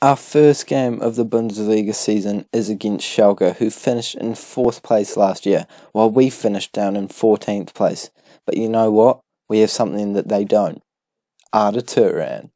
Our first game of the Bundesliga season is against Schalke, who finished in 4th place last year, while we finished down in 14th place. But you know what? We have something that they don't. Arda Turan.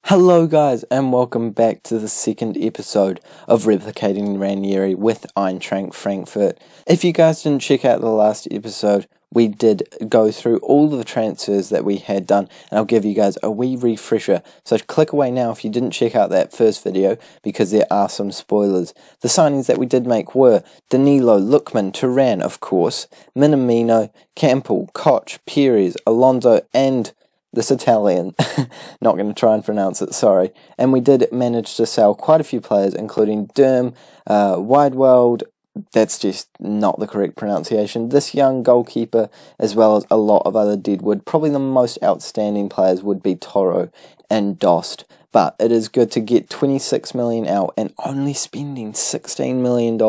Hello guys, and welcome back to the second episode of Replicating Ranieri with Eintracht Frankfurt. If you guys didn't check out the last episode, we did go through all the transfers that we had done, and I'll give you guys a wee refresher. So click away now if you didn't check out that first video, because there are some spoilers. The signings that we did make were Danilo, Lookman, Turan, of course, Minamino, Campbell, Koch, Perez, Alonso, and this Italian. Not going to try and pronounce it, sorry. And we did manage to sell quite a few players, including Derm, Wideweld, that's just not the correct pronunciation, this young goalkeeper, as well as a lot of other deadwood. Probably the most outstanding players would be Toro and Dost. But it is good to get 26 million out and only spending $16 million,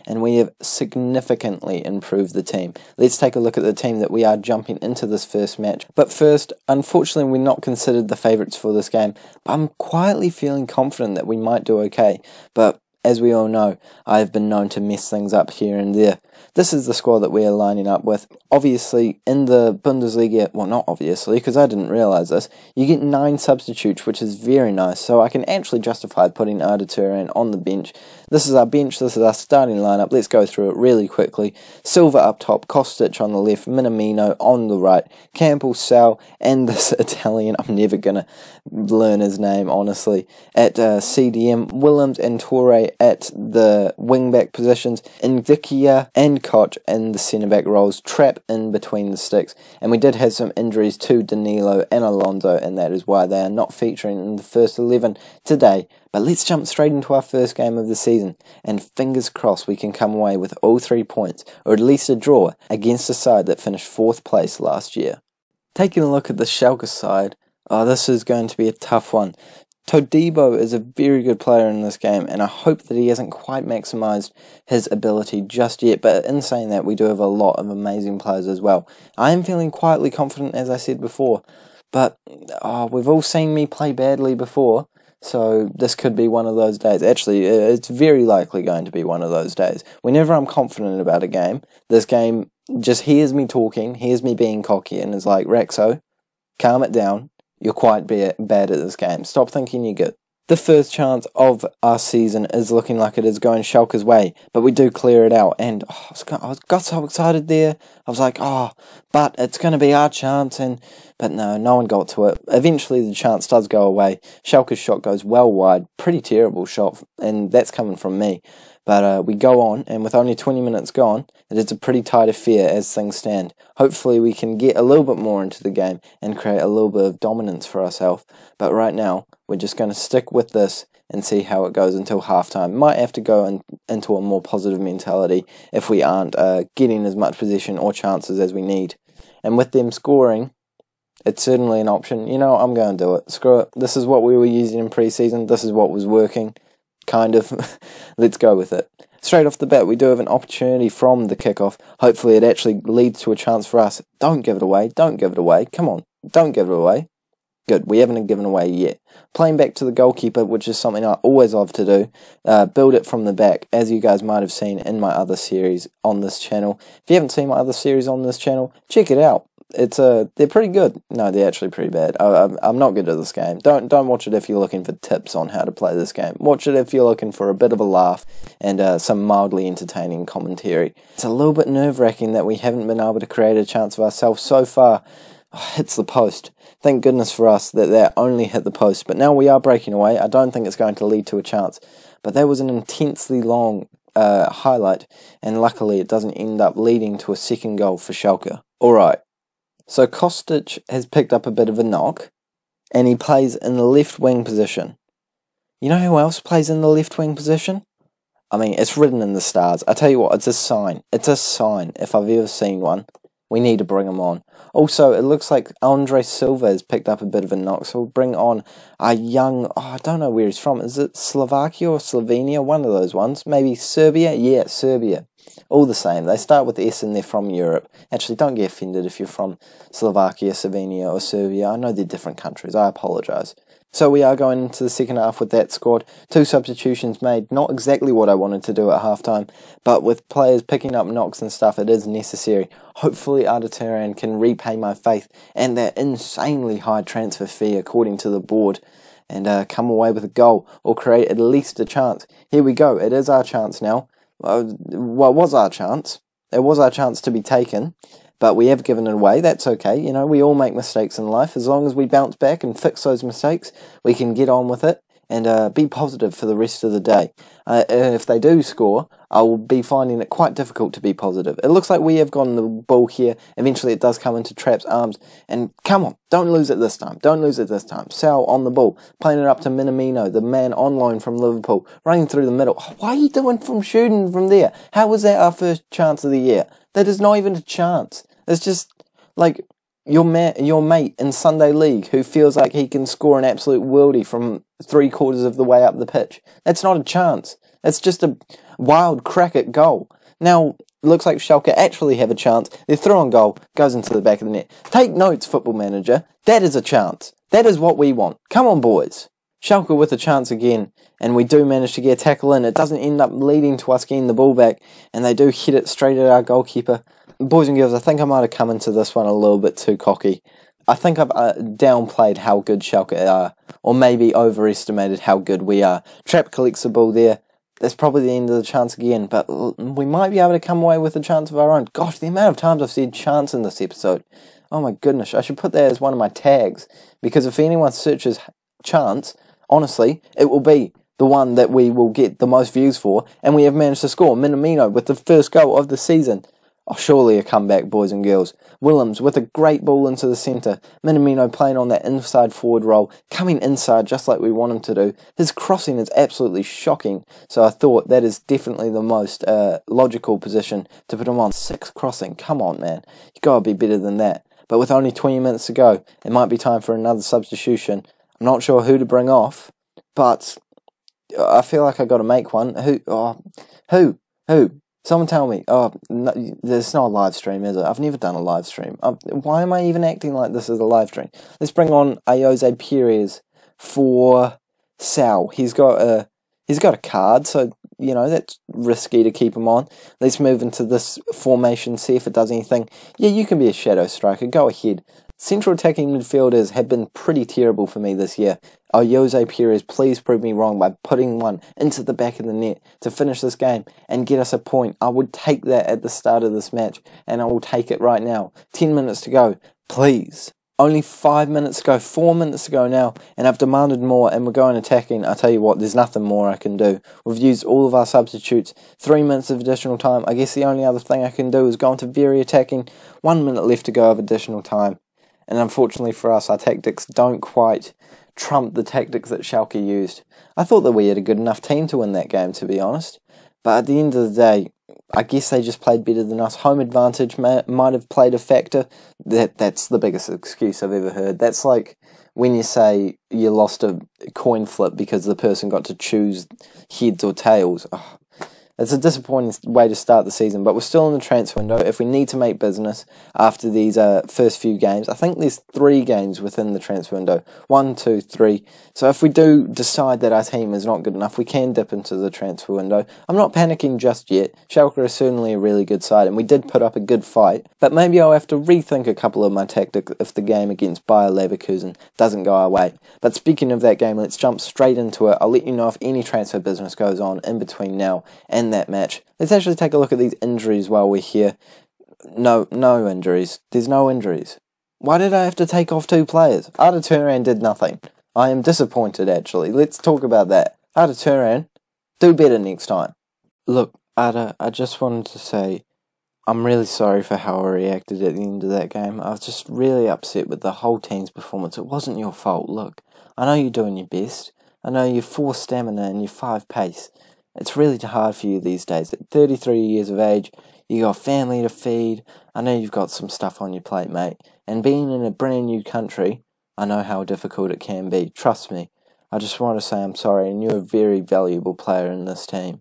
and we have significantly improved the team. Let's take a look at the team that we are jumping into this first match. But first, unfortunately, we're not considered the favourites for this game, but I'm quietly feeling confident that we might do okay. But as we all know, I have been known to mess things up here and there. This is the squad that we are lining up with. Obviously, in the Bundesliga, well, not obviously, because I didn't realise this, you get 9 substitutes, which is very nice, so I can actually justify putting Arda Turan on the bench. This is our bench, this is our starting lineup. Let's go through it really quickly. Silva up top, Kostic on the left, Minamino on the right, Campbell, Sal, and this Italian, I'm never going to learn his name, honestly, at CDM, Willems and Torre at the wing-back positions, Ndickia and Koch in the centre-back roles, Trap in between the sticks, and we did have some injuries to Danilo and Alonso, and that is why they are not featuring in the first 11 today. But let's jump straight into our first game of the season, and fingers crossed we can come away with all 3 points, or at least a draw, against a side that finished 4th place last year. Taking a look at the Schalke side, this is going to be a tough one. Todibo is a very good player in this game, and I hope that he hasn't quite maximised his ability just yet, but in saying that, we do have a lot of amazing players as well. I am feeling quietly confident, as I said before, but we've all seen me play badly before, so this could be one of those days. Actually, it's very likely going to be one of those days. Whenever I'm confident about a game, this game just hears me talking, hears me being cocky, and is like, Raxo, calm it down. You're quite bad at this game. Stop thinking you're good. The first chance of our season is looking like it is going Schalke's way, but we do clear it out, and I got so excited there. I was like, but it's going to be our chance, but no one got to it. Eventually the chance does go away. Schalke's shot goes well wide, pretty terrible shot, and that's coming from me. But we go on, and with only 20 minutes gone, it is a pretty tight affair as things stand. Hopefully we can get a little bit more into the game and create a little bit of dominance for ourselves. But right now, we're just going to stick with this and see how it goes until halftime. Might have to go into a more positive mentality if we aren't getting as much possession or chances as we need. And with them scoring, it's certainly an option. You know, I'm going to do it. Screw it. This is what we were using in pre-season. This is what was working. Kind of. Let's go with it. Straight off the bat, we do have an opportunity from the kickoff. Hopefully it actually leads to a chance for us. Don't give it away. Don't give it away. Come on. Don't give it away. Good. We haven't given away yet. Playing back to the goalkeeper, which is something I always love to do. Build it from the back, as you guys might have seen in my other series on this channel. If you haven't seen my other series on this channel, check it out. They're pretty good. No, they're actually pretty bad. I'm not good at this game. Don't watch it if you're looking for tips on how to play this game. Watch it if you're looking for a bit of a laugh and some mildly entertaining commentary. It's a little bit nerve-wracking that we haven't been able to create a chance of ourselves so far. Hits the post. Thank goodness for us that only hit the post. But now we are breaking away. I don't think it's going to lead to a chance. But that was an intensely long highlight, and luckily it doesn't end up leading to a second goal for Schalke. Alright. So Kostic has picked up a bit of a knock, and he plays in the left wing position. You know who else plays in the left wing position? I mean, it's written in the stars. I tell you what, it's a sign. It's a sign, if I've ever seen one. We need to bring him on. Also, it looks like Andre Silva has picked up a bit of a knock, so we'll bring on a young, I don't know where he's from. Is it Slovakia or Slovenia? One of those ones. Maybe Serbia? Yeah, Serbia. all the same. They start with S and they're from Europe. Actually, don't get offended if you're from Slovakia, Slovenia or Serbia. I know they're different countries. I apologise. So we are going into the second half with that squad. 2 substitutions made. Not exactly what I wanted to do at halftime, but with players picking up knocks and stuff, it is necessary. Hopefully Turan can repay my faith and that insanely high transfer fee according to the board, and come away with a goal or create at least a chance. Here we go. It is our chance now. Well, it was our chance. It was our chance to be taken. But we have given it away. That's okay. You know, we all make mistakes in life. As long as we bounce back and fix those mistakes, we can get on with it and be positive for the rest of the day. If they do score, I will be finding it quite difficult to be positive. It looks like we have gotten the ball here. Eventually it does come into Trapp's arms. And come on, don't lose it this time. Don't lose it this time. Sal on the ball, playing it up to Minamino, the man on loan from Liverpool, running through the middle. Why are you doing from shooting from there? How was that our first chance of the year? That is not even a chance. It's just like your mate in Sunday League who feels like he can score an absolute worldie from 3/4 of the way up the pitch. That's not a chance. It's just a wild crack at goal. Now, it looks like Schalke actually have a chance. They're through on goal, goes into the back of the net. Take notes, Football Manager. That is a chance. That is what we want. Come on, boys. Schalke with a chance again, and we do manage to get a tackle in. It doesn't end up leading to us getting the ball back, and they do hit it straight at our goalkeeper. Boys and girls, I think I might have come into this one a little bit too cocky. I think I've downplayed how good Schalke are, or maybe overestimated how good we are. Trapp collects the ball there. That's probably the end of the chance again, but we might be able to come away with a chance of our own. Gosh, the amount of times I've said chance in this episode. Oh my goodness, I should put that as one of my tags, because if anyone searches chance, honestly, it will be the one that we will get the most views for, and we have managed to score. Minamino with the first goal of the season. Oh, surely a comeback, boys and girls. Willems with a great ball into the centre. Minamino playing on that inside forward role, coming inside just like we want him to do. His crossing is absolutely shocking, so I thought that is definitely the most logical position to put him on. 6 crossing, come on man, you gotta be better than that. But with only 20 minutes to go, it might be time for another substitution. I'm not sure who to bring off, but I feel like I got to make one. Who? Someone tell me. Oh, no, there's not a live stream, is it? I've never done a live stream. Why am I even acting like this is a live stream? Let's bring on Jose Perez for Sal. He's got a card, so you know that's risky to keep him on. Let's move into this formation, see if it does anything. Yeah, you can be a shadow striker. Go ahead. Central attacking midfielders have been pretty terrible for me this year. Oh, Jose Perez, please prove me wrong by putting one into the back of the net to finish this game and get us a point. I would take that at the start of this match, and I will take it right now. 10 minutes to go, please. Only 5 minutes to go, 4 minutes to go now, and I've demanded more, and we're going attacking. I tell you what, there's nothing more I can do. We've used all of our substitutes, 3 minutes of additional time. I guess the only other thing I can do is go into very attacking. 1 minute left to go of additional time. And unfortunately for us, our tactics don't quite trump the tactics that Schalke used. I thought that we had a good enough team to win that game, to be honest. But at the end of the day, I guess they just played better than us. Home advantage might have played a factor. That's the biggest excuse I've ever heard. That's like when you say you lost a coin flip because the person got to choose heads or tails. Oh, it's a disappointing way to start the season, but we're still in the transfer window. If we need to make business after these first few games, I think there's 3 games within the transfer window. 1, 2, 3. So if we do decide that our team is not good enough, we can dip into the transfer window. I'm not panicking just yet. Schalke is certainly a really good side, and we did put up a good fight, but maybe I'll have to rethink a couple of my tactics if the game against Bayer Leverkusen doesn't go our way. But speaking of that game, let's jump straight into it. I'll let you know if any transfer business goes on in between now and that match. Let's actually take a look at these injuries while we're here. No injuries. There's no injuries. Why did I have to take off 2 players? Turan did nothing. I am disappointed, actually. Let's talk about that. Turan, do better next time. Look, Ada, I just wanted to say I'm really sorry for how I reacted at the end of that game. I was just really upset with the whole team's performance. It wasn't your fault. Look, I know you're doing your best. I know you're 4 stamina and you're 5 pace. It's really hard for you these days. At 33 years of age, you got a family to feed. I know you've got some stuff on your plate, mate. And being in a brand new country, I know how difficult it can be. Trust me. I just want to say I'm sorry, and you're a very valuable player in this team.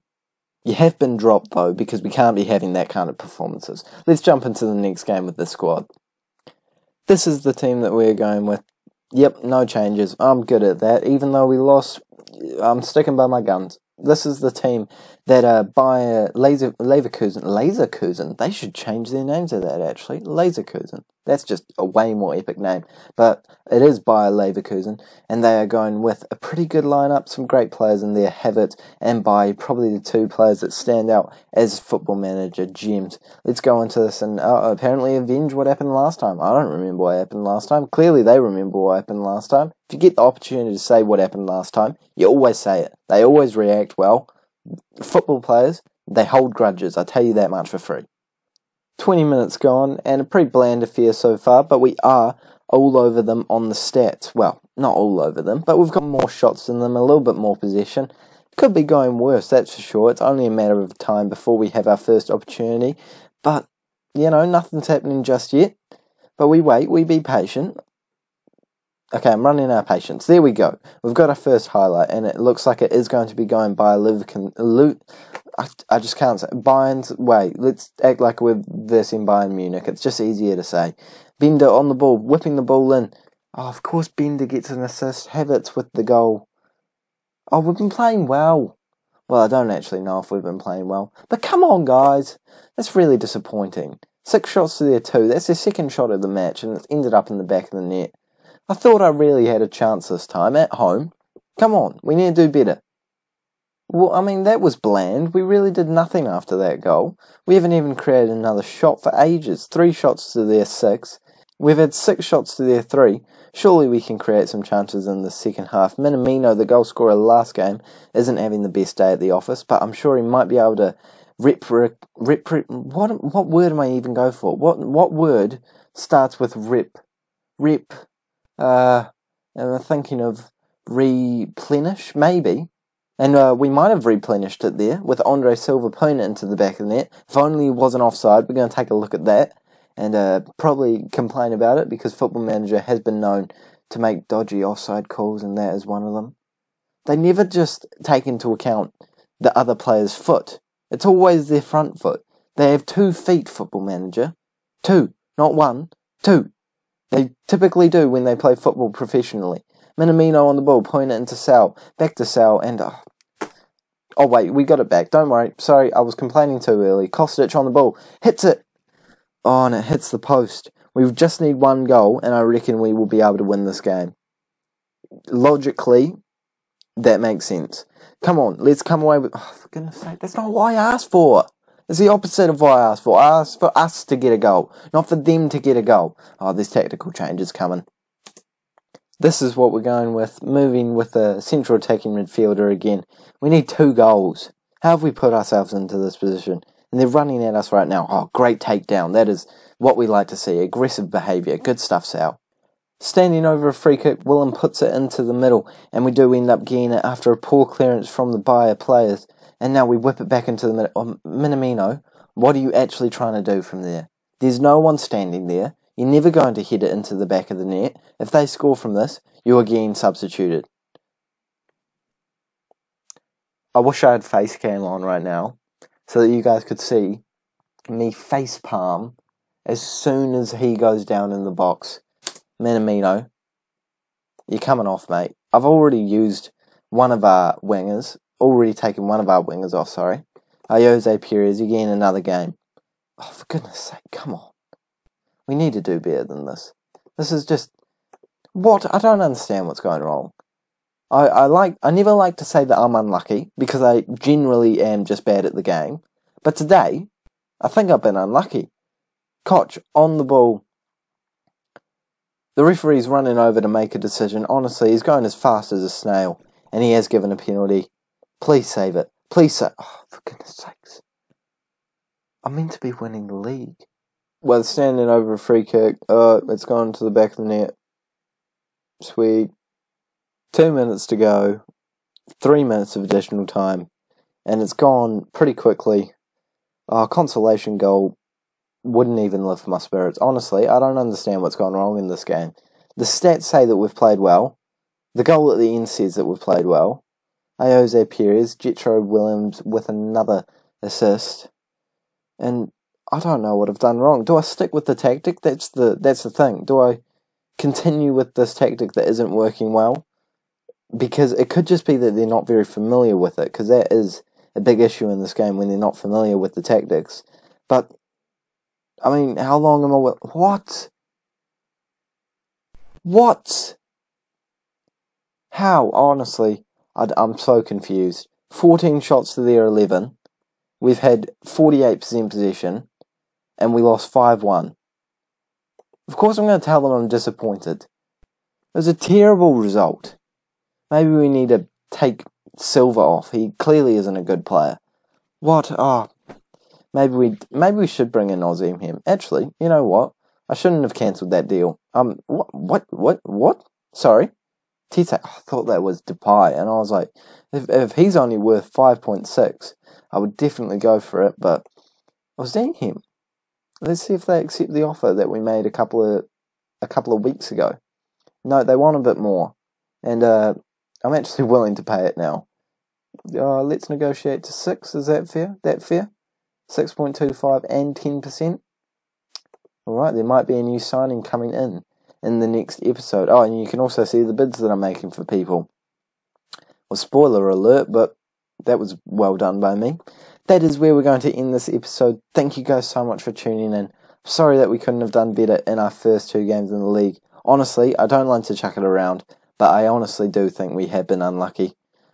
You have been dropped, though, because we can't be having that kind of performances. Let's jump into the next game with this squad. This is the team that we're going with. Yep, no changes. I'm good at that. Even though we lost, I'm sticking by my guns. This is the team that Bayer Leverkusen. They should change their name to that, actually. Leverkusen. That's just a way more epic name. But it is Bayer Leverkusen, and they are going with a pretty good lineup, some great players in there, Havertz and Bayer, probably the two players that stand out as Football Manager gems. Let's go into this and apparently avenge what happened last time. I don't remember what happened last time. Clearly they remember what happened last time. If you get the opportunity to say what happened last time, you always say it. They always react well. Football players, they hold grudges, I tell you that much for free. 20 minutes gone, and a pretty bland affair so far, but we are all over them on the stats. Well, not all over them, but we've got more shots than them, a little bit more possession. Could be going worse, that's for sure. It's only a matter of time before we have our first opportunity, but, you know, nothing's happening just yet. But we wait, we be patient. Okay, I'm running out of patience. There we go. We've got our first highlight, and it looks like it is going to be going by I just can't say. Bayern's, wait, let's act like we're versing Bayern Munich. It's just easier to say. Bender on the ball, whipping the ball in. Oh, of course Bender gets an assist. Havertz with the goal. Oh, we've been playing well. Well, I don't actually know if we've been playing well. But come on, guys. That's really disappointing. 6 shots to their 2. That's their second shot of the match, and it's ended up in the back of the net. I thought I really had a chance this time, at home. Come on, we need to do better. Well, I mean, that was bland. We really did nothing after that goal. We haven't even created another shot for ages. 3 shots to their 6. We've had 6 shots to their 3. Surely we can create some chances in the second half. Minamino, the goal scorer last game, isn't having the best day at the office, but I'm sure he might be able to what word am I even go for? What word starts with rip? I'm thinking of replenish, maybe. And we might have replenished it there with Andre Silva putting it into the back of the net. If only he wasn't offside, we're going to take a look at that and probably complain about it because Football Manager has been known to make dodgy offside calls, and that is one of them. They never just take into account the other player's foot. It's always their front foot. They have 2 feet, Football Manager. 2, not 1, 2. They typically do when they play football professionally. Minamino on the ball, pointing it into Sal. Back to Sal, and... Oh, wait, we got it back. Don't worry. Sorry, I was complaining too early. Kostic on the ball. Hits it. Oh, and it hits the post. We just need 1 goal, and I reckon we will be able to win this game. Logically, that makes sense. Come on, let's come away with... Oh, for goodness sake, that's not what I asked for. It's the opposite of what I asked for. I asked for us to get a goal, not for them to get a goal. Oh, there's tactical changes coming. This is what we're going with, moving with a central attacking midfielder again. We need 2 goals. How have we put ourselves into this position? And they're running at us right now. Oh, great takedown. That is what we like to see. Aggressive behaviour. Good stuff, Sal. Standing over a free kick, Willem puts it into the middle, and we do end up getting it after a poor clearance from the Bayer players. And now we whip it back into the middle. Oh, Minamino, what are you actually trying to do from there? There's no one standing there. You're never going to hit it into the back of the net. If they score from this, you are getting substituted. I wish I had face cam on right now so that you guys could see me face palm as soon as he goes down in the box. Minamino, you're coming off, mate. I've already used one of our wingers. Already taken one of our wingers off, sorry. Jose Perez, you're getting another game. Oh, for goodness sake, come on. We need to do better than this. This is just... What? I don't understand what's going wrong. I never like to say that I'm unlucky, because I generally am just bad at the game. But today, I think I've been unlucky. Koch on the ball. The referee's running over to make a decision. Honestly, he's going as fast as a snail, and he has given a penalty. Please save it. Please save... Oh, for goodness sakes. I'm meant to be winning the league. Well, standing over a free kick. Oh, it's gone to the back of the net. Sweet. 2 minutes to go. 3 minutes of additional time. And it's gone pretty quickly. Consolation goal wouldn't even lift my spirits. Honestly, I don't understand what's gone wrong in this game. The stats say that we've played well. The goal at the end says that we've played well. Jose Perez, Jetro Williams with another assist. And I don't know what I've done wrong. Do I stick with the tactic? That's the thing. Do I continue with this tactic that isn't working well? Because it could just be that they're not very familiar with it, because that is a big issue in this game when they're not familiar with the tactics. But, I mean, how long am I with... What? How? Honestly, I'm so confused. 14 shots to their 11. We've had 48% possession, and we lost 5-1. Of course I'm going to tell them I'm disappointed. It was a terrible result. Maybe we need to take Silva off. He clearly isn't a good player. What? Maybe we should bring in Ozim here. Actually, you know what? I shouldn't have cancelled that deal. What? Sorry? Tite, I thought that was Depay, and I was like, if he's only worth 5.6, I would definitely go for it, but I was seeing him. Let's see if they accept the offer that we made a couple of weeks ago. No, they want a bit more, and I'm actually willing to pay it now. Let's negotiate to 6. Is that fair? 6.25 and 10%. Alright, there might be a new signing coming in the next episode. Oh, and you can also see the bids that I'm making for people. Well, spoiler alert, but that was well done by me. That is where we're going to end this episode. Thank you guys so much for tuning in. Sorry that we couldn't have done better in our first 2 games in the league. Honestly, I don't like to chuck it around, but I honestly do think we have been unlucky.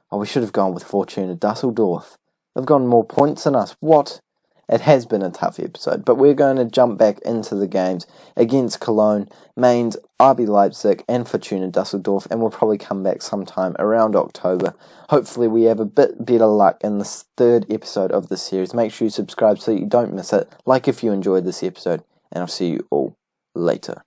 Oh, we should have gone with Fortuna Dusseldorf. They've gotten more points than us. What? It has been a tough episode, but we're going to jump back into the games against Cologne, Mainz, RB Leipzig, and Fortuna Dusseldorf, and we'll probably come back sometime around October. Hopefully we have a bit better luck in this 3rd episode of the series. Make sure you subscribe so you don't miss it, like if you enjoyed this episode, and I'll see you all later.